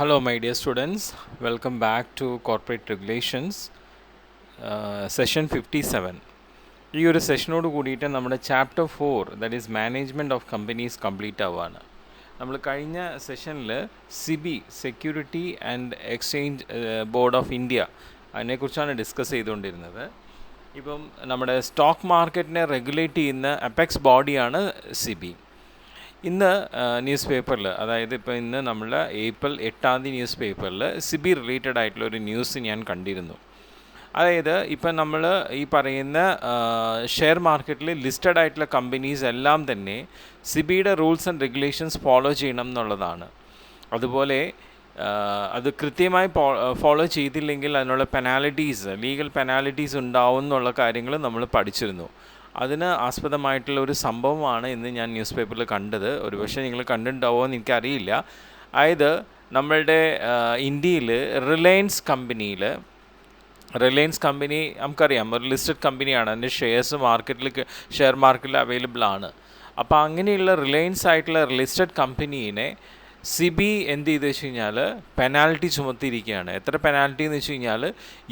Hello, my dear students. Welcome back to Corporate Regulations, session 57. ഈ ഒരു സെഷനോട് കൂടിയിട്ട് നമ്മുടെ chapter 4 that is management of companies complete ആവുകയാണ്. നമ്മൾ കഴിഞ്ഞ സെഷനിൽ SEBI security and exchange board of India അതിനെക്കുറിച്ചാണ് ഡിസ്കസ് ചെയ്തുകൊണ്ടിരുന്നത്. ഇപ്പം നമ്മുടെ സ്റ്റോക്ക് മാർക്കറ്റിനെ റെഗുലേറ്റ് ചെയ്യുന്ന അപ്പെക്സ് ബോഡിയാണ് സിബി. ഇന്ന് ന്യൂസ് പേപ്പറിൽ, അതായത് ഇപ്പോൾ ഇന്ന് നമ്മൾ ഏപ്രിൽ 8 ന്യൂസ് പേപ്പറിൽ സിബി റിലേറ്റഡ് ആയിട്ടുള്ള ഒരു ന്യൂസ് ഞാൻ കണ്ടിരുന്നു. അതായത് ഇപ്പം നമ്മൾ ഈ പറയുന്ന ഷെയർ മാർക്കറ്റിൽ ലിസ്റ്റഡ് ആയിട്ടുള്ള കമ്പനീസ് എല്ലാം തന്നെ സിബിയുടെ റൂൾസ് ആൻഡ് റെഗുലേഷൻസ് ഫോളോ ചെയ്യണം എന്നുള്ളതാണ്. അതുപോലെ അത് കൃത്യമായി ഫോളോ ചെയ്തില്ലെങ്കിൽ അതിനുള്ള പെനാൽറ്റീസ്, ലീഗൽ പെനാൽറ്റീസ് ഉണ്ടാവും എന്നുള്ള കാര്യങ്ങൾ നമ്മൾ പഠിച്ചിരുന്നു. അതിന് ആസ്പദമായിട്ടുള്ള ഒരു സംഭവമാണ് ഇന്ന് ഞാൻ ന്യൂസ് പേപ്പറിൽ കണ്ടത്. ഒരുപക്ഷെ നിങ്ങൾ കണ്ടിട്ടുണ്ടാവുമോ എന്ന് എനിക്കറിയില്ല. അതായത് നമ്മളുടെ ഇന്ത്യയിൽ റിലയൻസ് കമ്പനി നമുക്കറിയാം, ഒരു ലിസ്റ്റഡ് കമ്പനിയാണ്. അതിൻ്റെ ഷെയർ മാർക്കറ്റിൽ അവൈലബിൾ ആണ്. അപ്പോൾ അങ്ങനെയുള്ള റിലയൻസ് ആയിട്ടുള്ള ലിസ്റ്റഡ് കമ്പനീനെ സിബി എന്ത് ചെയ്തു വെച്ച് കഴിഞ്ഞാൽ പെനാൽറ്റി ചുമത്തിയിരിക്കുകയാണ്. എത്ര പെനാൽറ്റി എന്ന് വെച്ച് കഴിഞ്ഞാൽ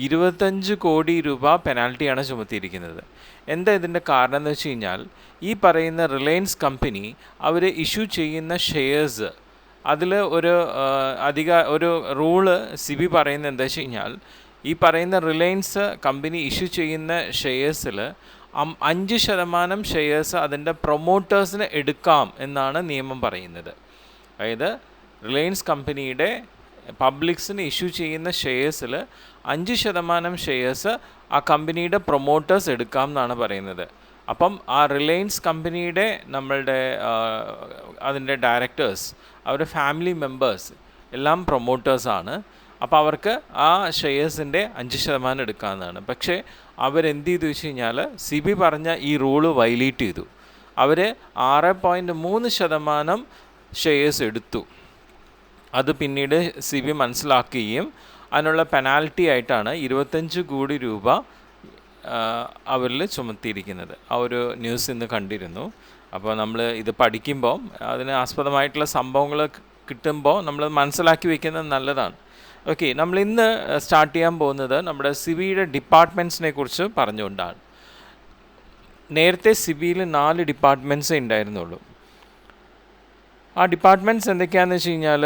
25 കോടി രൂപ പെനാൽറ്റിയാണ് ചുമത്തിയിരിക്കുന്നത്. എന്താ ഇതിൻ്റെ കാരണം എന്ന് വെച്ച് കഴിഞ്ഞാൽ, ഈ പറയുന്ന റിലയൻസ് കമ്പനി അവർ ഇഷ്യൂ ചെയ്യുന്ന ഷെയർസ്, അതിൽ ഒരു റൂള് സിബി പറയുന്നത് എന്താ വെച്ച് കഴിഞ്ഞാൽ, ഈ പറയുന്ന റിലയൻസ് കമ്പനി ഇഷ്യൂ ചെയ്യുന്ന ഷെയർസിൽ 5% ഷെയർസ് അതിൻ്റെ പ്രൊമോട്ടേഴ്സിന് എടുക്കാം എന്നാണ് നിയമം പറയുന്നത്. അതായത് റിലയൻസ് കമ്പനിയുടെ പബ്ലിക്സിന് ഇഷ്യൂ ചെയ്യുന്ന ഷെയർസിൽ 5% ഷെയർസ് ആ കമ്പനിയുടെ പ്രൊമോട്ടേഴ്സ് എടുക്കാം എന്നാണ് പറയുന്നത്. അപ്പം ആ റിലയൻസ് കമ്പനിയുടെ അതിൻ്റെ ഡയറക്ടേഴ്സ്, അവരുടെ ഫാമിലി മെമ്പേഴ്സ് എല്ലാം പ്രൊമോട്ടേഴ്സാണ്. അപ്പോൾ അവർക്ക് ആ ഷെയർസിൻ്റെ 5% എടുക്കാവുന്നതാണ്. പക്ഷേ അവരെന്ത് ചെയ്തു വെച്ച് കഴിഞ്ഞാൽ, സിബി പറഞ്ഞ ഈ റൂള് വയലേറ്റ് ചെയ്തു. അവർ 6.3% ഷെയർസ് എടുത്തു. അത് പിന്നീട് സിബി മനസ്സിലാക്കുകയും അതിനുള്ള പെനാൽറ്റി ആയിട്ടാണ് 25 കോടി രൂപ അവരിൽ ചുമത്തിയിരിക്കുന്നത്. ആ ഒരു ന്യൂസ് ഇന്ന് കണ്ടിരുന്നു. അപ്പോൾ നമ്മൾ ഇത് പഠിക്കുമ്പോൾ അതിന് ആസ്പദമായിട്ടുള്ള സംഭവങ്ങൾ കിട്ടുമ്പോൾ നമ്മൾ മനസ്സിലാക്കി വയ്ക്കുന്നത് നല്ലതാണ്. ഓക്കെ, നമ്മൾ ഇന്ന് സ്റ്റാർട്ട് ചെയ്യാൻ പോകുന്നത് നമ്മുടെ സിബിയുടെ ഡിപ്പാർട്ട്മെൻറ്റ്സിനെ കുറിച്ച് പറഞ്ഞുകൊണ്ടാണ്. നേരത്തെ സിബിയിൽ 4 ഡിപ്പാർട്ട്മെൻറ്റ്സേ ഉണ്ടായിരുന്നുള്ളൂ. ആ ഡിപ്പാർട്ട്മെൻറ്റ്സ് എന്തൊക്കെയാണെന്ന് വെച്ച് കഴിഞ്ഞാൽ,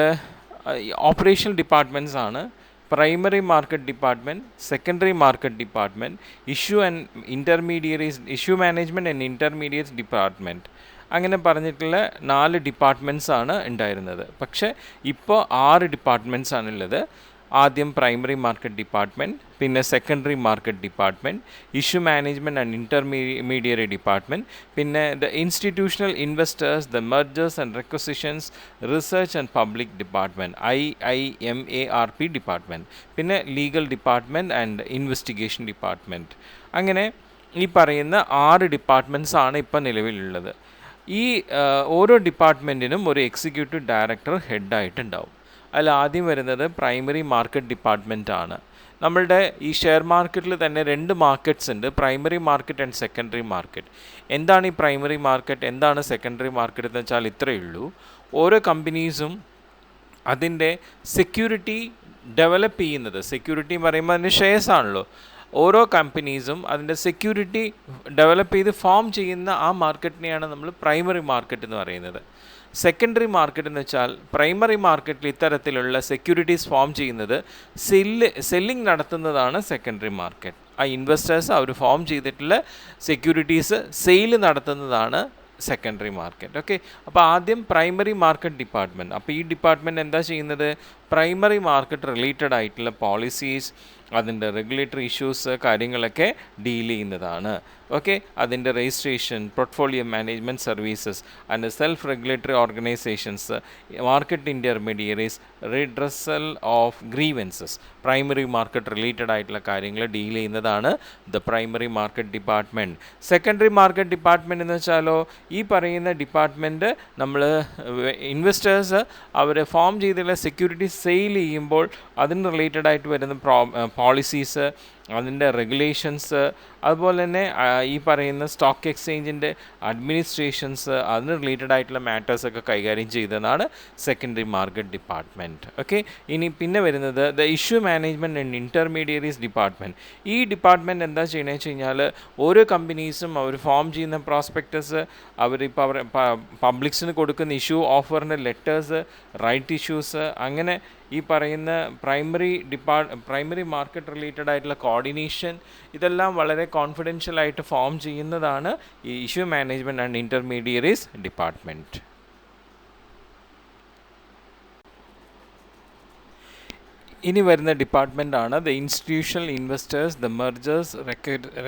ഓപ്പറേഷണൽ ഡിപ്പാർട്ട്മെൻറ്റ്സ് ആണ്. Primary market department, secondary market department, issue management and intermediate department, അങ്ങനെ പറഞ്ഞിട്ടുള്ള 4 ഡിപ്പാർട്ട്മെൻറ്റ്സ് ആണ് ഉണ്ടായിരുന്നത്. പക്ഷേ ഇപ്പോൾ 6 ഡിപ്പാർട്ട്മെൻറ്റ്സ് ആണുള്ളത്. ആദ്യം പ്രൈമറി മാർക്കറ്റ് ഡിപ്പാർട്ട്മെൻറ്റ്, പിന്നെ secondary market department, issue management and intermediary department, പിന്നെ the institutional investors, the mergers and requisitions, research and public department IIMARP department, പിന്നെ legal department and investigation department. അങ്ങനെ ഈ പറയുന്ന 6 ഡിപ്പാർട്ട്മെൻറ്റ്സ് ആണ് ഇപ്പോൾ നിലവിലുള്ളത്. ഈ ഓരോ ഡിപ്പാർട്ട്മെൻറ്റിനും ഒരു എക്സിക്യൂട്ടീവ് ഡയറക്ടർ ഹെഡായിട്ടുണ്ടാവും. അതിൽ ആദ്യം വരുന്നത് പ്രൈമറി മാർക്കറ്റ് ഡിപ്പാർട്ട്മെൻറ്റ് ആണ്. നമ്മളുടെ ഈ ഷെയർ മാർക്കറ്റിൽ തന്നെ 2 മാർക്കറ്റ്സ് ഉണ്ട്, primary market and secondary market. എന്താണ് ഈ പ്രൈമറി മാർക്കറ്റ്, എന്താണ് സെക്കൻഡറി മാർക്കറ്റ് എന്ന് വെച്ചാൽ ഇത്രയേ ഉള്ളൂ. ഓരോ കമ്പനീസും അതിൻ്റെ സെക്യൂരിറ്റി ഡെവലപ്പ് ചെയ്യുന്നത്, സെക്യൂരിറ്റി എന്ന് പറയുമ്പോൾ അതിൻ്റെ ഷെയർസ് ആണല്ലോ, ഓരോ കമ്പനീസും അതിൻ്റെ സെക്യൂരിറ്റി ഡെവലപ്പ് ചെയ്ത് ഫോം ചെയ്യുന്ന ആ മാർക്കറ്റിനെയാണ് നമ്മൾ പ്രൈമറി മാർക്കറ്റ് എന്ന് പറയുന്നത്. സെക്കൻഡറി മാർക്കറ്റ് എന്ന് വെച്ചാൽ, പ്രൈമറി മാർക്കറ്റിൽ ഇത്തരത്തിലുള്ള സെക്യൂരിറ്റീസ് ഫോം ചെയ്യുന്നത്, സെല്ലിംഗ് നടത്തുന്നതാണ് സെക്കൻഡറി മാർക്കറ്റ്. ആ ഇൻവെസ്റ്റേഴ്സ് അവർ ഫോം ചെയ്തിട്ടുള്ള സെക്യൂരിറ്റീസ് സെയിൽ നടത്തുന്നതാണ് സെക്കൻഡറി മാർക്കറ്റ്. ഓക്കെ, അപ്പോൾ ആദ്യം പ്രൈമറി മാർക്കറ്റ് ഡിപ്പാർട്ട്മെൻറ്റ്. അപ്പോൾ ഈ ഡിപ്പാർട്ട്മെൻറ്റ് എന്താ ചെയ്യുന്നത്, പ്രൈമറി മാർക്കറ്റ് റിലേറ്റഡ് ആയിട്ടുള്ള പോളിസീസ്, അതിൻ്റെ റെഗുലേറ്ററി ഇഷ്യൂസ് കാര്യങ്ങളൊക്കെ ഡീൽ ചെയ്യുന്നതാണ്. ഓക്കെ, അതിൻ്റെ registration, portfolio management services and self regulatory organisations, market intermediaries, redressal of grievances, primary market related ആയിട്ടുള്ള കാര്യങ്ങൾ ഡീൽ ചെയ്യുന്നതാണ് the primary market department. Secondary market department എന്ന് വെച്ചാലോ, ഈ പറയുന്ന ഡിപ്പാർട്ട്മെൻറ്റ് നമ്മൾ ഇൻവെസ്റ്റേഴ്സ് അവർ ഫോം ചെയ്തിട്ടുള്ള സെക്യൂരിറ്റി സെയിൽ ചെയ്യുമ്പോൾ അതിന് റിലേറ്റഡ് ആയിട്ട് വരുന്ന പോളിസീസ്, അതിൻ്റെ റെഗുലേഷൻസ്, അതുപോലെ തന്നെ ഈ പറയുന്ന സ്റ്റോക്ക് എക്സ്ചേഞ്ചിൻ്റെ അഡ്മിനിസ്ട്രേഷൻസ്, അതിന് റിലേറ്റഡ് ആയിട്ടുള്ള മാറ്റേഴ്സൊക്കെ കൈകാര്യം ചെയ്തതാണ് സെക്കൻഡറി മാർക്കറ്റ് ഡിപ്പാർട്ട്മെൻറ്റ്. ഓക്കെ, ഇനി പിന്നെ വരുന്നത് the issue management and intermediaries department. ഈ ഡിപ്പാർട്ട്മെൻറ്റ് എന്താ ചെയ്യണമെന്ന് വെച്ച് കഴിഞ്ഞാൽ ഓരോ കമ്പനീസും അവർ ഫോം ചെയ്യുന്ന പ്രോസ്പെക്ടസ്, അവരിപ്പോൾ അവർ പബ്ലിക്സിന് കൊടുക്കുന്ന ഇഷ്യൂ ഓഫറിൻ്റെ ലെറ്റേഴ്സ്, റൈറ്റ് ഇഷ്യൂസ്, അങ്ങനെ ഈ പറയുന്ന പ്രൈമറി മാർക്കറ്റ് റിലേറ്റഡ് ആയിട്ടുള്ള കോർഡിനേഷൻ, ഇതെല്ലാം വളരെ കോൺഫിഡൻഷ്യൽ ആയിട്ട് ഫോം ചെയ്യുന്നതാണ് ഈ issue management and intermediaries department. ഇനി വരുന്ന ഡിപ്പാർട്ട്മെൻറ്റാണ് the institutional investors, the mergers,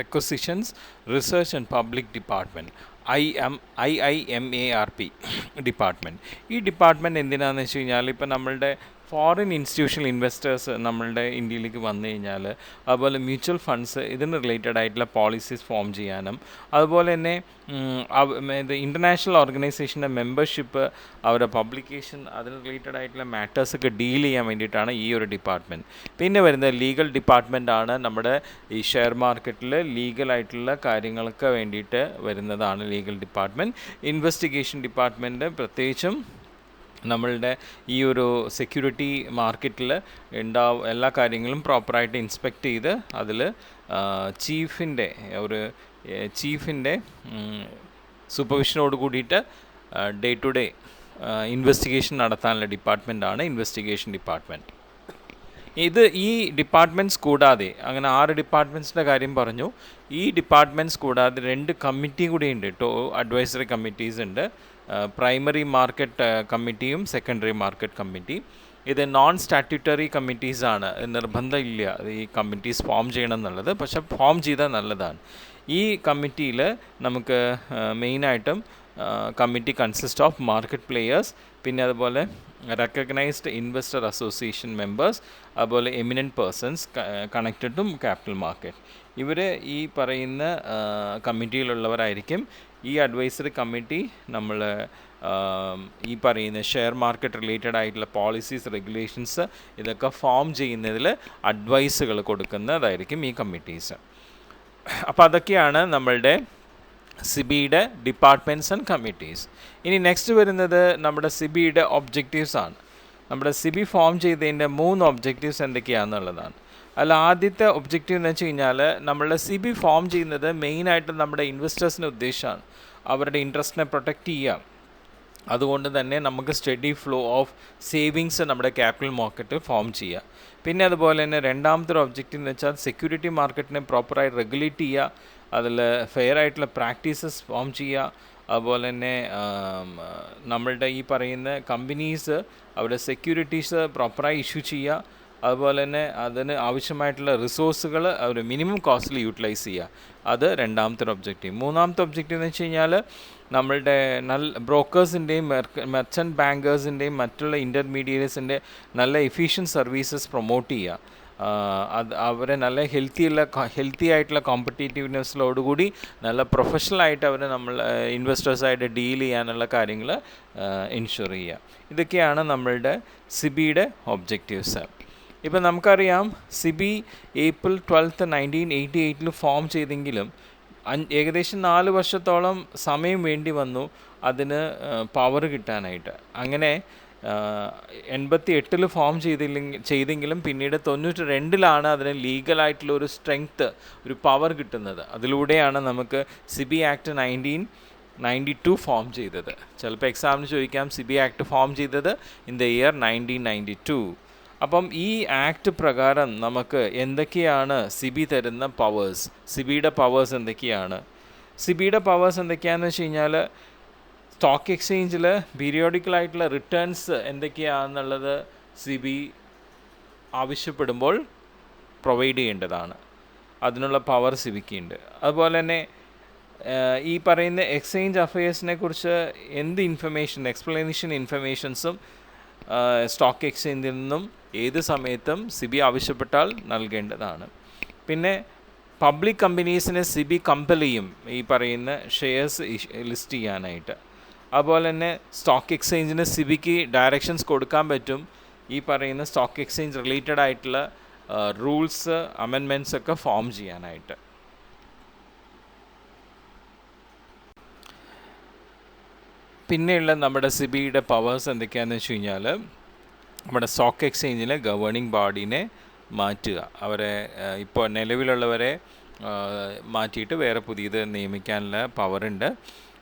requisitions, research and public department, IIMARP department. ഈ ഡിപ്പാർട്ട്മെൻറ്റ് എന്തിനാണെന്ന് വെച്ച് കഴിഞ്ഞാൽ, ഇപ്പോൾ നമ്മളുടെ ഫോറിൻ ഇൻസ്റ്റിറ്റ്യൂഷണൽ ഇൻവെസ്റ്റേഴ്സ് നമ്മളുടെ ഇന്ത്യയിലേക്ക് വന്നു കഴിഞ്ഞാൽ, അതുപോലെ മ്യൂച്വൽ ഫണ്ട്സ്, ഇതിന് റിലേറ്റഡ് ആയിട്ടുള്ള പോളിസീസ് ഫോം ചെയ്യാനും, അതുപോലെ തന്നെ ഇൻ്റർനാഷണൽ ഓർഗനൈസേഷൻ്റെ മെമ്പർഷിപ്പ്, അവരുടെ പബ്ലിക്കേഷൻ, അതിന് റിലേറ്റഡ് ആയിട്ടുള്ള മാറ്റേഴ്സൊക്കെ ഡീൽ ചെയ്യാൻ വേണ്ടിയിട്ടാണ് ഈ ഒരു ഡിപ്പാർട്ട്മെൻറ്റ്. പിന്നെ വരുന്നത് ലീഗൽ ഡിപ്പാർട്ട്മെൻറ്റാണ്. നമ്മുടെ ഈ ഷെയർ മാർക്കറ്റിൽ ലീഗലായിട്ടുള്ള കാര്യങ്ങൾക്ക് വേണ്ടിയിട്ട് വരുന്നതാണ് ലീഗൽ ഡിപ്പാർട്ട്മെൻറ്റ്. ഇൻവെസ്റ്റിഗേഷൻ ഡിപ്പാർട്ട്മെൻറ്റ് പ്രത്യേകിച്ചും നമ്മളുടെ ഈ ഒരു സെക്യൂരിറ്റി മാർക്കറ്റിൽ എല്ലാ കാര്യങ്ങളും പ്രോപ്പറായിട്ട് ഇൻസ്പെക്റ്റ് ചെയ്ത് അതിൽ ചീഫിൻ്റെ സൂപ്പർവിഷനോട് കൂടിയിട്ട് ഡേ ടു ഡേ ഇൻവെസ്റ്റിഗേഷൻ നടത്താനുള്ള ഡിപ്പാർട്ട്മെൻറ്റാണ് ഇൻവെസ്റ്റിഗേഷൻ ഡിപ്പാർട്ട്മെൻറ്റ്. ഈ ഡിപ്പാർട്ട്മെൻറ്റ്സ് കൂടാതെ, അങ്ങനെ 6 ഡിപ്പാർട്ട്മെൻറ്റ്സിൻ്റെ കാര്യം പറഞ്ഞു. ഈ ഡിപ്പാർട്ട്മെൻറ്റ്സ് കൂടാതെ 2 കമ്മിറ്റി കൂടിയുണ്ട് കേട്ടോ, അഡ്വൈസറി കമ്മിറ്റീസ് ഉണ്ട്. പ്രൈമറി മാർക്കറ്റ് കമ്മിറ്റിയും സെക്കൻഡറി മാർക്കറ്റ് കമ്മിറ്റി. ഇത് നോൺ സ്റ്റാറ്റ്യൂട്ടറി കമ്മിറ്റീസാണ്, നിർബന്ധമില്ല ഈ കമ്മിറ്റീസ് ഫോം ചെയ്യണം എന്നുള്ളത്, പക്ഷെ ഫോം ചെയ്താൽ നല്ലതാണ്. ഈ കമ്മിറ്റിയിൽ നമുക്ക് മെയിനായിട്ടും committee consist of market players, പിന്നെ അതുപോലെ റെക്കഗ്നൈസ്ഡ് ഇൻവെസ്റ്റർ അസോസിയേഷൻ മെമ്പേഴ്സ്, അതുപോലെ eminent persons connected to capital market. ഇവർ ഈ പറയുന്ന കമ്മിറ്റിയിലുള്ളവരായിരിക്കും. ഈ അഡ്വൈസറി കമ്മിറ്റി നമ്മൾ ഈ പറയുന്ന ഷെയർ മാർക്കറ്റ് റിലേറ്റഡ് ആയിട്ടുള്ള പോളിസീസ്, റെഗുലേഷൻസ് ഇതൊക്കെ ഫോം ചെയ്യുന്നതിൽ അഡ്വൈസുകൾ കൊടുക്കുന്നതായിരിക്കും ഈ കമ്മിറ്റീസ്. അപ്പോൾ അതൊക്കെയാണ് നമ്മളുടെ സിബിയുടെ ഡിപ്പാർട്ട്മെൻറ്റ്സ് ആൻഡ് കമ്മിറ്റീസ്. ഇനി നെക്സ്റ്റ് വരുന്നത് നമ്മുടെ സിബിയുടെ ഒബ്ജക്റ്റീവ്സ് ആണ്. നമ്മുടെ സിബി ഫോം ചെയ്തതിൻ്റെ 3 ഒബ്ജക്റ്റീവ്സ് എന്തൊക്കെയാണെന്നുള്ളതാണ്. അതിൽ ആദ്യത്തെ ഒബ്ജക്റ്റീവ് എന്ന് വെച്ച് കഴിഞ്ഞാൽ, നമ്മളുടെ സിബി ഫോം ചെയ്യുന്നത് മെയിനായിട്ട് നമ്മുടെ ഇൻവെസ്റ്റേഴ്സിൻ്റെ ഉദ്ദേശമാണ് അവരുടെ ഇൻട്രസ്റ്റിനെ പ്രൊട്ടക്റ്റ് ചെയ്യുക. അതുകൊണ്ട് തന്നെ നമുക്ക് സ്റ്റഡി ഫ്ലോ ഓഫ് സേവിങ്സ് നമ്മുടെ ക്യാപിറ്റൽ മാർക്കറ്റ് ഫോം ചെയ്യുക. പിന്നെ അതുപോലെ തന്നെ രണ്ടാമത്തെ ഒബ്ജക്റ്റീവ് എന്ന് വെച്ചാൽ സെക്യൂരിറ്റി മാർക്കറ്റിനെ പ്രോപ്പറായി റെഗുലേറ്റ് ചെയ്യുക, അതിൽ ഫെയർ ആയിട്ടുള്ള പ്രാക്ടീസസ് ഫോം ചെയ്യുക. അതുപോലെ തന്നെ നമ്മളുടെ ഈ പറയുന്ന കമ്പനീസ് അവരുടെ സെക്യൂരിറ്റീസ് പ്രോപ്പറായി ഇഷ്യൂ ചെയ്യുക. അതുപോലെ തന്നെ അതിന് ആവശ്യമായിട്ടുള്ള റിസോഴ്സുകൾ അവർ മിനിമം കോസ്റ്റിൽ യൂട്ടിലൈസ് ചെയ്യുക. അത് രണ്ടാമത്തെ ഒബ്ജക്റ്റീവ്. മൂന്നാമത്തെ ഒബ്ജക്റ്റീവ് എന്ന് വെച്ച് കഴിഞ്ഞാൽ, നമ്മളുടെ ബ്രോക്കേഴ്സിൻ്റെയും മെർച്ചൻറ്റ് ബാങ്കേഴ്സിൻ്റെയും മറ്റുള്ള ഇൻ്റർമീഡിയറ്റ്സിൻ്റെ നല്ല എഫിഷ്യൻറ്റ് സർവീസസ് പ്രൊമോട്ട് ചെയ്യുക. അവരെ നല്ല ഹെൽത്തി ആയിട്ടുള്ള കോമ്പറ്റീറ്റീവ്നെസ്സിലോടുകൂടി നല്ല പ്രൊഫഷണലായിട്ട് അവരെ നമ്മൾ ഇൻവെസ്റ്റേഴ്സായിട്ട് ഡീൽ ചെയ്യാനുള്ള കാര്യങ്ങൾ ഇൻഷുർ ചെയ്യുക. ഇതൊക്കെയാണ് നമ്മളുടെ സിബിയുടെ ഒബ്ജക്റ്റീവ്സ്. ഇപ്പം നമുക്കറിയാം, സിബി April 12, 1988 ഫോം ചെയ്തെങ്കിലും ഏകദേശം 4 വർഷത്തോളം സമയം വേണ്ടി വന്നു അതിന് പവർ കിട്ടാനായിട്ട്. അങ്ങനെ 88 ഫോം ചെയ്തെങ്കിലും പിന്നീട് 92 അതിന് ലീഗലായിട്ടുള്ള ഒരു സ്ട്രെങ്ത്ത്, ഒരു പവർ കിട്ടുന്നത്. അതിലൂടെയാണ് നമുക്ക് സിബി ആക്ട് 1992 ഫോം ചെയ്തത്. ചിലപ്പോൾ എക്സാമിന് ചോദിക്കാം, സിബി ആക്ട് ഫോം ചെയ്തത് ഇൻ ദ ഇയർ 1992. അപ്പം ഈ ആക്ട് പ്രകാരം നമുക്ക് എന്തൊക്കെയാണ് സിബി തരുന്ന പവേഴ്സ്, സിബിയുടെ പവേഴ്സ് എന്തൊക്കെയാണ്? സിബിയുടെ പവേഴ്സ് എന്തൊക്കെയാണെന്ന് വെച്ച് കഴിഞ്ഞാൽ, സ്റ്റോക്ക് എക്സ്ചേഞ്ചിൽ പീരിയോഡിക്കലായിട്ടുള്ള റിട്ടേൺസ് എന്തൊക്കെയാണെന്നുള്ളത് സിബി ആവശ്യപ്പെടുമ്പോൾ പ്രൊവൈഡ് ചെയ്യേണ്ടതാണ്. അതിനുള്ള പവർ സിബിക്കുണ്ട്. അതുപോലെ തന്നെ ഈ പറയുന്ന എക്സ്ചേഞ്ച് അഫയേഴ്സിനെ കുറിച്ച് എന്ത് എക്സ്പ്ലനേഷൻ ഇൻഫർമേഷൻസും സ്റ്റോക്ക് എക്സ്ചേഞ്ചിൽ നിന്നും ഏത് സമയത്തും സിബി ആവശ്യപ്പെട്ടാൽ നൽകേണ്ടതാണ്. പിന്നെ പബ്ലിക് കമ്പനീസിനെ സിബി കമ്പൽ ചെയ്യും ഈ പറയുന്ന ഷെയർസ് ലിസ്റ്റ് ചെയ്യാനായിട്ട്. അതുപോലെ തന്നെ സ്റ്റോക്ക് എക്സ്ചേഞ്ചിന് സിബിക്ക് ഡയറക്ഷൻസ് കൊടുക്കാൻ പറ്റും ഈ പറയുന്ന സ്റ്റോക്ക് എക്സ്ചേഞ്ച് റിലേറ്റഡ് ആയിട്ടുള്ള റൂൾസ് അമെൻമെൻറ്റ്സ് ഒക്കെ ഫോം ചെയ്യാനായിട്ട്. പിന്നെയുള്ള നമ്മുടെ സിബിയുടെ പവേഴ്സ് എന്തൊക്കെയാണെന്ന് വെച്ച് കഴിഞ്ഞാൽ, നമ്മുടെ സ്റ്റോക്ക് എക്സ്ചേഞ്ചിലെ ഗവേണിംഗ് ബോഡീനെ മാറ്റുക. അവരെ ഇപ്പോൾ നിലവിലുള്ളവരെ മാറ്റിയിട്ട് വേറെ പുതിയത് നിയമിക്കാനുള്ള പവറുണ്ട്.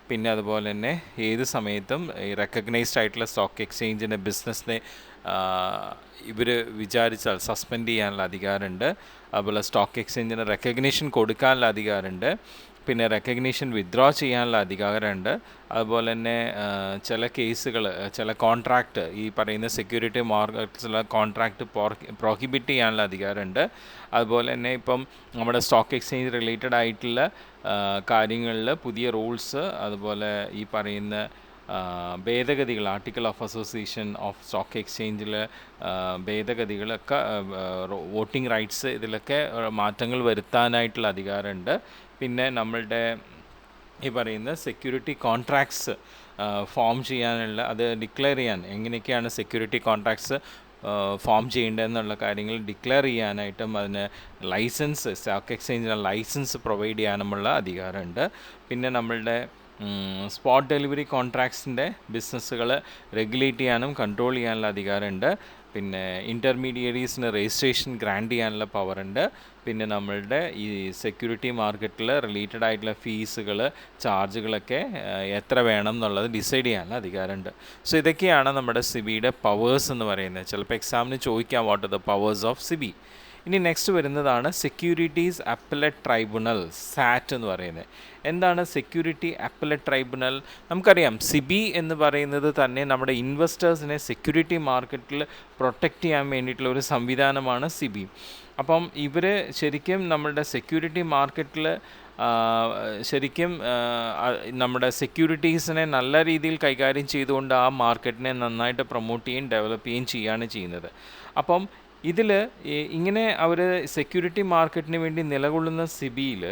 പിന്നെ അതുപോലെ തന്നെ ഏത് സമയത്തും ഈ റെക്കഗ്നൈസ്ഡ് ആയിട്ടുള്ള സ്റ്റോക്ക് എക്സ്ചേഞ്ചിൻ്റെ ബിസിനസ്സിനെ ഇവർ വിചാരിച്ചാൽ സസ്പെൻഡ് ചെയ്യാനുള്ള അധികാരമുണ്ട്. അതുപോലെ സ്റ്റോക്ക് എക്സ്ചേഞ്ചിന് റെക്കഗ്നേഷൻ കൊടുക്കാനുള്ള അധികാരമുണ്ട്. പിന്നെ റെക്കഗ്നീഷൻ വിത്ഡ്രോ ചെയ്യാനുള്ള അധികാരമുണ്ട്. അതുപോലെ തന്നെ ചില കേസുകൾ, ചില കോൺട്രാക്റ്റ്, ഈ പറയുന്ന സെക്യൂരിറ്റി മാർക്കറ്റ്സിലുള്ള കോൺട്രാക്റ്റ് പ്രോഹിബിറ്റ് ചെയ്യാനുള്ള അധികാരമുണ്ട്. അതുപോലെ തന്നെ ഇപ്പം നമ്മുടെ സ്റ്റോക്ക് എക്സ്ചേഞ്ച് റിലേറ്റഡ് ആയിട്ടുള്ള കാര്യങ്ങളിൽ പുതിയ റൂൾസ്, അതുപോലെ ഈ പറയുന്ന ഭേദഗതികൾ, article of association of stock എക്സ്ചേഞ്ചിൽ ഭേദഗതികളൊക്കെ, വോട്ടിംഗ് റൈറ്റ്സ്, ഇതിലൊക്കെ മാറ്റങ്ങൾ വരുത്താനായിട്ടുള്ള അധികാരമുണ്ട്. പിന്നെ നമ്മളുടെ ഈ പറയുന്ന സെക്യൂരിറ്റി കോൺട്രാക്ട്സ് ഫോം ചെയ്യാനുള്ള, അത് ഡിക്ലെയർ ചെയ്യാൻ, എങ്ങനെയൊക്കെയാണ് സെക്യൂരിറ്റി കോൺട്രാക്ട്സ് ഫോം ചെയ്യേണ്ടതെന്നുള്ള കാര്യങ്ങൾ ഡിക്ലെയർ ചെയ്യാനായിട്ടും അതിന് ലൈസൻസ്, സ്റ്റോക്ക് എക്സ്ചേഞ്ചിന് ലൈസൻസ് പ്രൊവൈഡ് ചെയ്യാനുമുള്ള അധികാരമുണ്ട്. പിന്നെ നമ്മളുടെ സ്പോട്ട് ഡെലിവറി കോൺട്രാക്ട്സിൻ്റെ ബിസിനസ്സുകൾ റെഗുലേറ്റ് ചെയ്യാനും കൺട്രോൾ ചെയ്യാനുള്ള അധികാരമുണ്ട്. പിന്നെ ഇൻ്റർമീഡിയറീസിന് രജിസ്ട്രേഷൻ ഗ്രാൻഡ് ചെയ്യാനുള്ള പവറുണ്ട്. പിന്നെ നമ്മളുടെ ഈ സെക്യൂരിറ്റി മാർക്കറ്റിൽ റിലേറ്റഡ് ആയിട്ടുള്ള ഫീസുകൾ, ചാർജുകളൊക്കെ എത്ര വേണം എന്നുള്ളത് ഡിസൈഡ് ചെയ്യാനുള്ള അധികാരമുണ്ട്. സോ ഇതൊക്കെയാണ് നമ്മുടെ സിബിയുടെ പവേഴ്സ് എന്ന് പറയുന്നത്. ചിലപ്പോൾ എക്സാമിന് ചോദിക്കാം what are the powers of SEBI. ഇനി നെക്സ്റ്റ് വരുന്നതാണ് സെക്യൂരിറ്റീസ് അപ്പലറ്റ് ട്രൈബ്യൂണൽ, സാറ്റ് എന്ന് പറയുന്നത്. എന്താണ് സെക്യൂരിറ്റി അപ്പലറ്റ് ട്രൈബ്യൂണൽ? നമുക്കറിയാം സിബി എന്ന് പറയുന്നത് തന്നെ നമ്മുടെ ഇൻവെസ്റ്റേഴ്സിനെ സെക്യൂരിറ്റി മാർക്കറ്റിൽ പ്രൊട്ടക്റ്റ് ചെയ്യാൻ വേണ്ടിയിട്ടുള്ള ഒരു സംവിധാനമാണ് സിബി. അപ്പം ഇവർ ശരിക്കും നമ്മുടെ സെക്യൂരിറ്റി മാർക്കറ്റിൽ ശരിക്കും നമ്മുടെ സെക്യൂരിറ്റീസിനെ നല്ല രീതിയിൽ കൈകാര്യം ചെയ്തുകൊണ്ട് ആ മാർക്കറ്റിനെ നന്നായിട്ട് പ്രൊമോട്ട് ചെയ്യുകയും ഡെവലപ്പ് ചെയ്യുകയും ചെയ്യുകയാണ് ചെയ്യുന്നത്. അപ്പം ഇതിൽ ഇങ്ങനെ അവർ സെക്യൂരിറ്റി മാർക്കറ്റിന് വേണ്ടി നിലകൊള്ളുന്ന സിബിയിൽ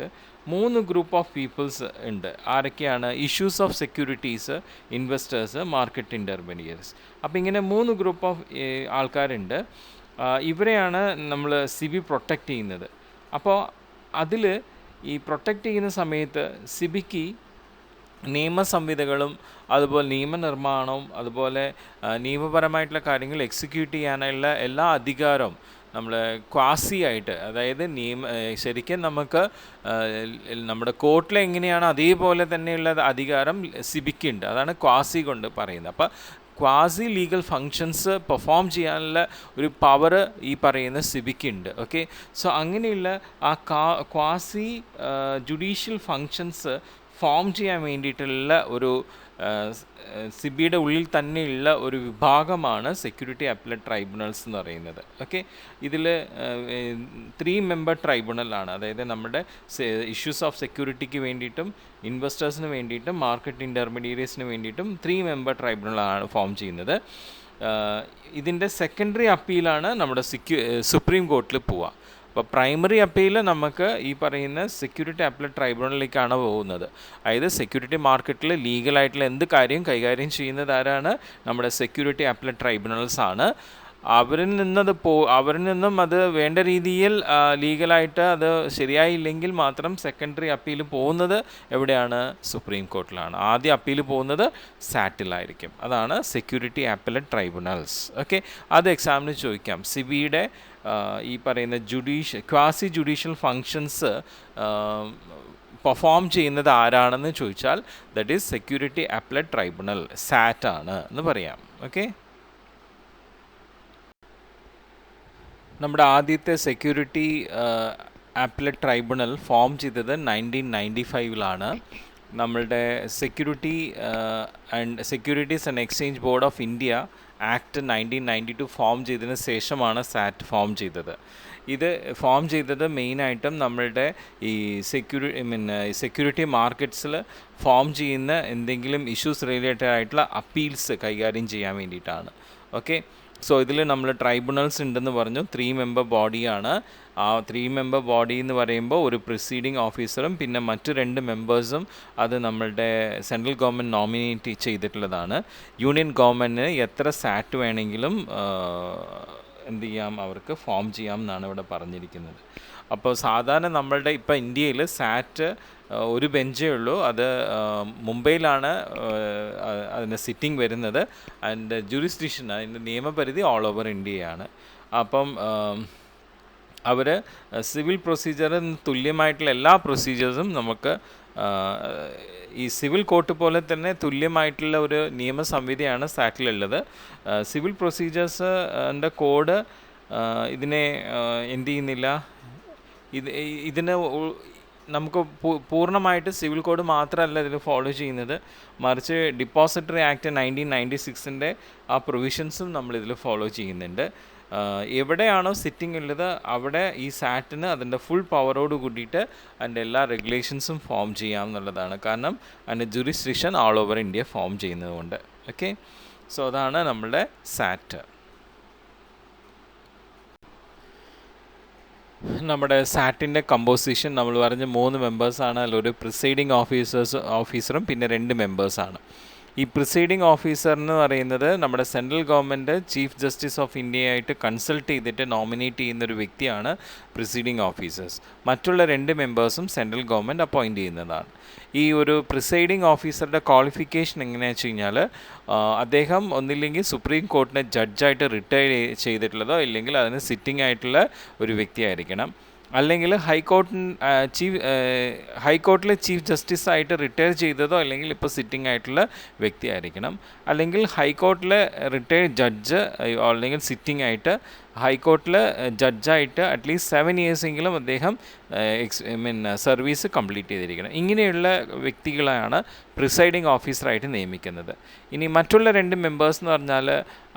3 ഗ്രൂപ്പ് ഓഫ് പീപ്പിൾസ് ഉണ്ട്. ആരൊക്കെയാണ്? Issues of securities, investors, market intermediates. അപ്പോൾ ഇങ്ങനെ 3 ഗ്രൂപ്പ് ഓഫ് ആൾക്കാരുണ്ട്. ഇവരെയാണ് നമ്മൾ സിബി പ്രൊട്ടക്റ്റ് ചെയ്യുന്നത്. അപ്പോൾ അതിൽ ഈ പ്രൊട്ടക്റ്റ് ചെയ്യുന്ന സമയത്ത് സിബിക്ക് നിയമസംഹിതകളും അതുപോലെ നിയമനിർമ്മാണവും അതുപോലെ നിയമപരമായിട്ടുള്ള കാര്യങ്ങൾ എക്സിക്യൂട്ട് ചെയ്യാനുള്ള എല്ലാ അധികാരവും നമ്മൾ ക്വാസി ആയിട്ട്, അതായത് ശരിക്കും നമുക്ക് നമ്മുടെ കോർട്ടിൽ എങ്ങനെയാണ് അതേപോലെ തന്നെയുള്ള അധികാരം സിബിക്കുണ്ട്. അതാണ് ക്വാസി കൊണ്ട് പറയുന്നത്. അപ്പോൾ ക്വാസി ലീഗൽ ഫങ്ഷൻസ് പെർഫോം ചെയ്യാനുള്ള ഒരു പവർ ഈ പറയുന്ന സിബിക്കുണ്ട്. ഓക്കെ, സോ അങ്ങനെയുള്ള ആ ക്വാസി ജുഡീഷ്യൽ ഫങ്ഷൻസ് ഫോം ചെയ്യാൻ വേണ്ടിയിട്ടുള്ള ഒരു സിബിയുടെ ഉള്ളിൽ തന്നെയുള്ള ഒരു വിഭാഗമാണ് സെക്യൂരിറ്റി അപ്പലറ്റ് ട്രൈബ്യൂണൽസ് എന്ന് പറയുന്നത്. ഓക്കെ, ഇതിൽ 3 മെമ്പർ ട്രൈബ്യൂണലാണ്. അതായത് നമ്മുടെ ഇഷ്യൂസ് ഓഫ് സെക്യൂരിറ്റിക്ക് വേണ്ടിയിട്ടും ഇൻവെസ്റ്റേഴ്സിന് വേണ്ടിയിട്ടും മാർക്കറ്റ് ഇൻ്റർമീഡിയറ്റ്സിന് വേണ്ടിയിട്ടും 3 മെമ്പർ ട്രൈബ്യൂണലാണ് ഫോം ചെയ്യുന്നത്. ഇതിൻ്റെ സെക്കൻഡറി അപ്പീലാണ് നമ്മുടെ സുപ്രീം കോർട്ടിൽ പോവുക. അപ്പോൾ പ്രൈമറി അപ്പീൽ നമുക്ക് ഈ പറയുന്ന സെക്യൂരിറ്റി അപ്പലറ്റ് ട്രൈബ്യൂണലിലേക്കാണ് പോകുന്നത്. അതായത് സെക്യൂരിറ്റി മാർക്കറ്റിൽ ലീഗലായിട്ടുള്ള എന്ത് കാര്യം കൈകാര്യം ചെയ്യുന്നത് ആരാണ്? നമ്മുടെ സെക്യൂരിറ്റി അപ്പലറ്റ് ട്രൈബ്യൂണൽസ് ആണ്. അവരിൽ നിന്നും അത് വേണ്ട രീതിയിൽ ലീഗലായിട്ട് അത് ശരിയായില്ലെങ്കിൽ മാത്രം സെക്കൻഡറി അപ്പീൽ പോകുന്നത് എവിടെയാണ്? സുപ്രീം കോർട്ടിലാണ്. ആദ്യം അപ്പീൽ പോകുന്നത് സാറ്റിലായിരിക്കും. അതാണ് സെക്യൂരിറ്റി അപ്പലറ്റ് ട്രൈബ്യൂണൽസ്. ഓക്കെ, അത് എക്സാമിന് ചോദിക്കാം. സിബിയുടെ ഈ പറയുന്ന ക്വാസി ജുഡീഷ്യൽ ഫങ്ഷൻസ് പെർഫോം ചെയ്യുന്നത് ആരാണെന്ന് ചോദിച്ചാൽ that is security appellate tribunal, SAT ആണ് എന്ന് പറയാം. ഓക്കെ, നമ്മുടെ ആദ്യത്തെ സെക്യൂരിറ്റി അപ്പലറ്റ് ട്രൈബ്യൂണൽ ഫോം ചെയ്തത് 1995 നമ്മളുടെ securities and exchange board of India act 1992 form ചെയ്തതിന് ശേഷമാണ് സാറ്റ് ഫോം ചെയ്തത്. ഇത് ഫോം ചെയ്തത് മെയിനായിട്ടും നമ്മളുടെ ഈ സെക്യൂരിറ്റി മാർക്കറ്റ്സിൽ ഫോം ചെയ്യുന്ന എന്തെങ്കിലും ഇഷ്യൂസ് റിലേറ്റഡ് ആയിട്ടുള്ള അപ്പീൽസ് കൈകാര്യം ചെയ്യാൻ വേണ്ടിയിട്ടാണ്. ഓക്കെ, സോ ഇതിൽ നമ്മൾ ട്രൈബ്യൂണൽസ് ഉണ്ടെന്ന് പറഞ്ഞു. 3 മെമ്പർ ബോഡിയാണ്. ആ 3 മെമ്പർ ബോഡി എന്ന് പറയുമ്പോൾ ഒരു പ്രിസീഡിങ് ഓഫീസറും പിന്നെ മറ്റ് 2 മെമ്പേഴ്സും അത് നമ്മളുടെ സെൻട്രൽ ഗവൺമെൻറ് നോമിനേറ്റ് ചെയ്തിട്ടുള്ളതാണ്. യൂണിയൻ ഗവൺമെൻറ്റിന് എത്ര സാറ്റ് വേണമെങ്കിലും എന്ത് ചെയ്യാം, അവർക്ക് ഫോം ചെയ്യാം എന്നാണ് ഇവിടെ പറഞ്ഞിരിക്കുന്നത്. അപ്പോൾ സാധാരണ നമ്മളുടെ ഇപ്പോൾ ഇന്ത്യയിൽ സാറ്റ് ഒരു ബെഞ്ചേ ഉള്ളൂ. അത് മുംബൈയിലാണ് അതിൻ്റെ സിറ്റിംഗ് വരുന്നത്. അതിൻ്റെ ജൂറിസ്ഡിക്ഷൻ, അതിൻ്റെ നിയമപരിധി ഓൾ ഓവർ ഇന്ത്യയാണ്. അപ്പം അവർ സിവിൽ പ്രൊസീജിയറിന് തുല്യമായിട്ടുള്ള എല്ലാ പ്രൊസീജിയേഴ്സും നമുക്ക് ഈ സിവിൽ കോർട്ട് പോലെ തന്നെ തുല്യമായിട്ടുള്ള ഒരു നിയമ സംവിധിയാണ് സാറ്റിലുള്ളത്. സിവിൽ പ്രൊസീജിയേഴ്സിൻ്റെ കോഡ് ഇതിനെ എന്ത് ചെയ്യുന്നില്ല, ഇതിന് നമുക്ക് പൂർണ്ണമായിട്ട് സിവിൽ കോഡ് മാത്രമല്ല ഇതിൽ ഫോളോ ചെയ്യുന്നത്, മറിച്ച് ഡിപ്പോസിറ്ററി ആക്ട് 1996 ആ പ്രൊവിഷൻസും നമ്മളിതിൽ ഫോളോ ചെയ്യുന്നുണ്ട്. എവിടെയാണോ സിറ്റിംഗ് ഉള്ളത് അവിടെ ഈ സാറ്റിന് അതിൻ്റെ ഫുൾ പവറോട് കൂടിയിട്ട് അതിൻ്റെ എല്ലാ റെഗുലേഷൻസും ഫോം ചെയ്യാം എന്നുള്ളതാണ്. കാരണം അതിൻ്റെ jurisdiction all over India form ചെയ്യുന്നതുകൊണ്ട്. ഓക്കെ, സോ അതാണ് നമ്മളുടെ സാറ്റ്. നമ്മുടെ സാറ്റിൻ്റെ കമ്പോസിഷൻ നമ്മൾ പറഞ്ഞ 3 മെമ്പേഴ്സാണ്. അതിലൊരു പ്രിസൈഡിങ് ഓഫീസറും പിന്നെ 2 മെമ്പേഴ്സാണ്. ഈ പ്രിസൈഡിങ് ഓഫീസർ എന്ന് പറയുന്നത് നമ്മുടെ central government chief justice of ഇന്ത്യയായിട്ട് കൺസൾട്ട് ചെയ്തിട്ട് നോമിനേറ്റ് ചെയ്യുന്നൊരു വ്യക്തിയാണ് പ്രിസൈഡിങ് ഓഫീസേഴ്സ്. മറ്റുള്ള 2 മെമ്പേഴ്സും സെൻട്രൽ ഗവൺമെൻറ് അപ്പോയിൻറ്റ് ചെയ്യുന്നതാണ്. ഈ ഒരു പ്രിസൈഡിങ് ഓഫീസറുടെ ക്വാളിഫിക്കേഷൻ എങ്ങനെയാണെന്ന് വെച്ച് കഴിഞ്ഞാൽ അദ്ദേഹം ഒന്നില്ലെങ്കിൽ സുപ്രീം കോർട്ടിനെ ജഡ്ജായിട്ട് റിട്ടയർ ചെയ്തിട്ടുള്ളതോ ഇല്ലെങ്കിൽ അതിന് സിറ്റിംഗ് ആയിട്ടുള്ള ഒരു വ്യക്തിയായിരിക്കണം. അല്ലെങ്കിൽ ഹൈക്കോർട്ടിലെ ചീഫ് ജസ്റ്റിസായിട്ട് റിട്ടയർ ചെയ്തതോ അല്ലെങ്കിൽ ഇപ്പോൾ സിറ്റിംഗ് ആയിട്ടുള്ള വ്യക്തിയായിരിക്കണം. അല്ലെങ്കിൽ ഹൈക്കോർട്ടിലെ റിട്ടയർഡ് ജഡ്ജ് അല്ലെങ്കിൽ സിറ്റിംഗ് ആയിട്ട് ഹൈക്കോർട്ടിൽ ജഡ്ജായിട്ട് അറ്റ്ലീസ്റ്റ് 7 ഇയേഴ്സെങ്കിലും അദ്ദേഹം സർവീസ് കംപ്ലീറ്റ് ചെയ്തിരിക്കണം. ഇങ്ങനെയുള്ള വ്യക്തികളെയാണ് പ്രിസൈഡിങ് ഓഫീസറായിട്ട് നിയമിക്കുന്നത്. ഇനി മറ്റുള്ള 2 മെമ്പേഴ്സ് എന്ന് പറഞ്ഞാൽ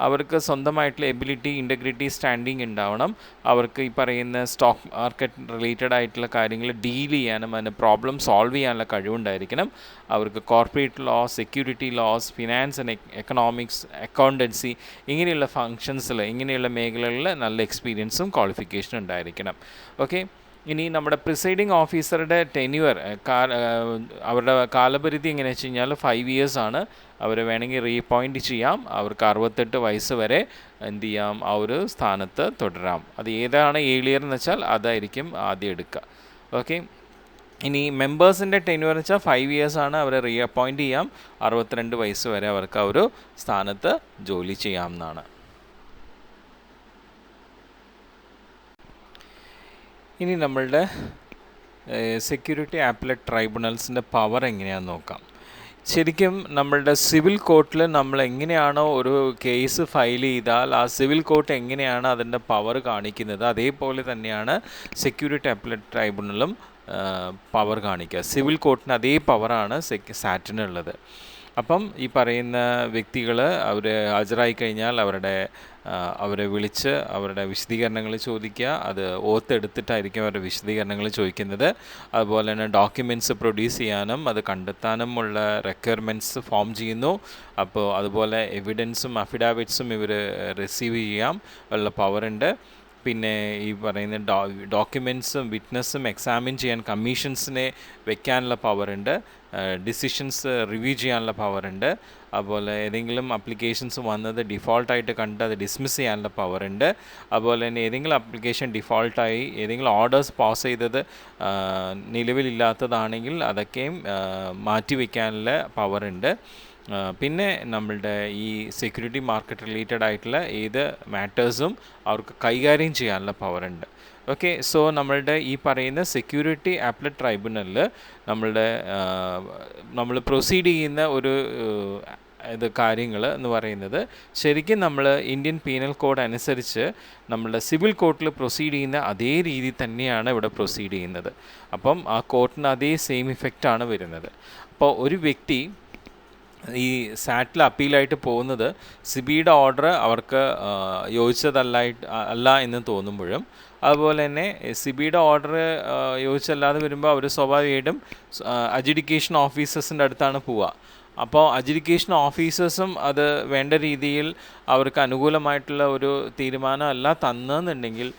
അവർക്ക് സ്വന്തമായിട്ടുള്ള എബിലിറ്റി, ഇൻറ്റഗ്രിറ്റി, സ്റ്റാൻഡിങ് ഉണ്ടാവണം. അവർക്ക് ഈ പറയുന്ന സ്റ്റോക്ക് മാർക്കറ്റ് റിലേറ്റഡ് ആയിട്ടുള്ള കാര്യങ്ങൾ ഡീൽ ചെയ്യാനും അതിന് പ്രോബ്ലം സോൾവ് ചെയ്യാനുള്ള കഴിവുണ്ടായിരിക്കണം. അവർക്ക് corporate law, security laws, finance and economics, accountancy ഇങ്ങനെയുള്ള ഫങ്ഷൻസിൽ, ഇങ്ങനെയുള്ള മേഖലകളിൽ നല്ല എക്സ്പീരിയൻസും ക്വാളിഫിക്കേഷനും ഉണ്ടായിരിക്കണം. ഓക്കെ, ഇനി നമ്മുടെ പ്രിസൈഡിങ് ഓഫീസറുടെ ടെന്യൂർ, അവരുടെ കാലപരിധി എങ്ങനെയാണെന്ന് വെച്ച് കഴിഞ്ഞാൽ 5 ഇയേഴ്സാണ്. അവർ വേണമെങ്കിൽ റീഅപ്പോയിൻറ്റ് ചെയ്യാം. അവർക്ക് 68 വയസ്സ് വരെ എന്ത് ചെയ്യാം, ആ ഒരു സ്ഥാനത്ത് തുടരാം. അത് ഏതാണ് ഏർലിയർ എന്ന് വെച്ചാൽ അതായിരിക്കും ആദ്യം എടുക്കുക. ഓക്കെ, ഇനി മെമ്പേഴ്സിൻ്റെ ടെന്യൂർ എന്ന് വെച്ചാൽ 5 ഇയേഴ്സാണ്. അവരെ റീഅപ്പോയിൻറ്റ് ചെയ്യാം. 62 വയസ്സ് വരെ അവർക്ക് ആ ഒരു സ്ഥാനത്ത് ജോലി ചെയ്യാവുന്നതാണ്. ഇനി നമ്മളുടെ സെക്യൂരിറ്റി ആപ്പലേറ്റ് ട്രൈബ്യൂണൽസിൻ്റെ പവർ എങ്ങനെയാണെന്ന് നോക്കാം. ശരിക്കും നമ്മളുടെ സിവിൽ കോർട്ടിൽ നമ്മൾ എങ്ങനെയാണോ ഒരു കേസ് ഫയൽ ചെയ്താൽ ആ സിവിൽ കോർട്ട് എങ്ങനെയാണ് അതിൻ്റെ പവർ കാണിക്കുന്നത്, അതേപോലെ തന്നെയാണ് സെക്യൂരിറ്റി ആപ്പലേറ്റ് ട്രൈബ്യൂണലും പവർ കാണിക്കുക. സിവിൽ കോർട്ടിന് അതേ പവറാണ് സാറ്റിനുള്ളത്. അപ്പം ഈ പറയുന്ന വ്യക്തികൾ അവർ ഹാജരായി കഴിഞ്ഞാൽ അവരെ വിളിച്ച് അവരുടെ വിശദീകരണങ്ങൾ ചോദിക്കുക. അത് ഓത്തെടുത്തിട്ടായിരിക്കും അവരുടെ വിശദീകരണങ്ങൾ ചോദിക്കുന്നത്. അതുപോലെ തന്നെ ഡോക്യുമെൻറ്റ്സ് പ്രൊഡ്യൂസ് ചെയ്യാനും അത് കണ്ടെത്താനുമുള്ള റിക്വയർമെൻറ്റ്സ് ഫോം ചെയ്യുന്നു. അപ്പോൾ അതുപോലെ എവിഡൻസും അഫിഡാവിറ്റ്സും ഇവർ റിസീവ് ചെയ്യാം ഉള്ള പവറുണ്ട്. പിന്നെ ഈ പറയുന്ന ഡോക്യുമെൻറ്റ്സും വിറ്റ്നസ്സും എക്സാമിൻ ചെയ്യാൻ കമ്മീഷൻസിനെ വെക്കാനുള്ള പവറുണ്ട്. ഡിസിഷൻസ് റിവ്യൂ ചെയ്യാനുള്ള പവറുണ്ട്. അതുപോലെ ഏതെങ്കിലും അപ്ലിക്കേഷൻസ് വന്നത് ഡിഫോൾട്ടായിട്ട് കണ്ട് അത് ഡിസ്മിസ് ചെയ്യാനുള്ള പവറുണ്ട്. അതുപോലെ തന്നെ ഏതെങ്കിലും അപ്ലിക്കേഷൻ ഡിഫോൾട്ടായി ഏതെങ്കിലും ഓർഡേഴ്സ് പാസ് ചെയ്തത് നിലവിലില്ലാത്തതാണെങ്കിൽ അതൊക്കെയും മാറ്റിവെക്കാനുള്ള പവറുണ്ട്. പിന്നെ നമ്മളുടെ ഈ സെക്യൂരിറ്റി മാർക്കറ്റ് റിലേറ്റഡ് ആയിട്ടുള്ള ഏത് മാറ്റേഴ്സും അവർക്ക് കൈകാര്യം ചെയ്യാനുള്ള പവറുണ്ട്. ഓക്കെ, സോ നമ്മളുടെ ഈ പറയുന്ന സെക്യൂരിറ്റി ആപ്പലേറ്റ് ട്രൈബ്യൂണലിൽ നമ്മൾ പ്രൊസീഡ് ചെയ്യുന്ന ഒരു കാര്യങ്ങൾ എന്ന് പറയുന്നത് ശരിക്കും നമ്മൾ ഇന്ത്യൻ പീനൽ കോഡ് അനുസരിച്ച് നമ്മളുടെ സിവിൽ കോർട്ടിൽ പ്രൊസീഡ് ചെയ്യുന്ന അതേ രീതി തന്നെയാണ് ഇവിടെ പ്രൊസീഡ് ചെയ്യുന്നത്. അപ്പം ആ കോർട്ടിന് അതേ സെയിം ഇഫക്റ്റാണ് വരുന്നത്. അപ്പോൾ ഒരു വ്യക്തി ഈ സാറ്റിൽ അപ്പീലായിട്ട് പോകുന്നത് സിബിയുടെ ഓർഡർ അവർക്ക് അല്ല എന്ന് തോന്നുമ്പോഴും, അതുപോലെ തന്നെ സിബിയുടെ ഓർഡർ യോജിച്ചല്ലാതെ വരുമ്പോൾ അവർ സ്വാഭാവികമായിട്ടും അഡ്ജുഡിക്കേഷൻ ഓഫീസേഴ്സിൻ്റെ അടുത്താണ് പോവുക. അപ്പോൾ അഡ്ജുഡിക്കേഷൻ ഓഫീസേഴ്സും അത് വേണ്ട രീതിയിൽ അവർക്ക് അനുകൂലമായിട്ടുള്ള ഒരു തീരുമാനം അല്ല തന്നെന്നുണ്ടെങ്കിൽ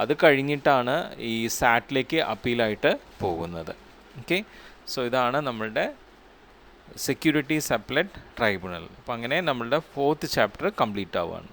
അത് കഴിഞ്ഞിട്ടാണ് ഈ സാറ്റിലേക്ക് അപ്പീലായിട്ട് പോകുന്നത്. ഓക്കെ, സോ ഇതാണ് നമ്മളുടെ സെക്യൂരിറ്റി ആപ്പലേറ്റ് ട്രൈബ്യൂണൽ. അപ്പോൾ അങ്ങനെ നമ്മളുടെ 4th ചാപ്റ്റർ കംപ്ലീറ്റ് ആവുകയാണ്.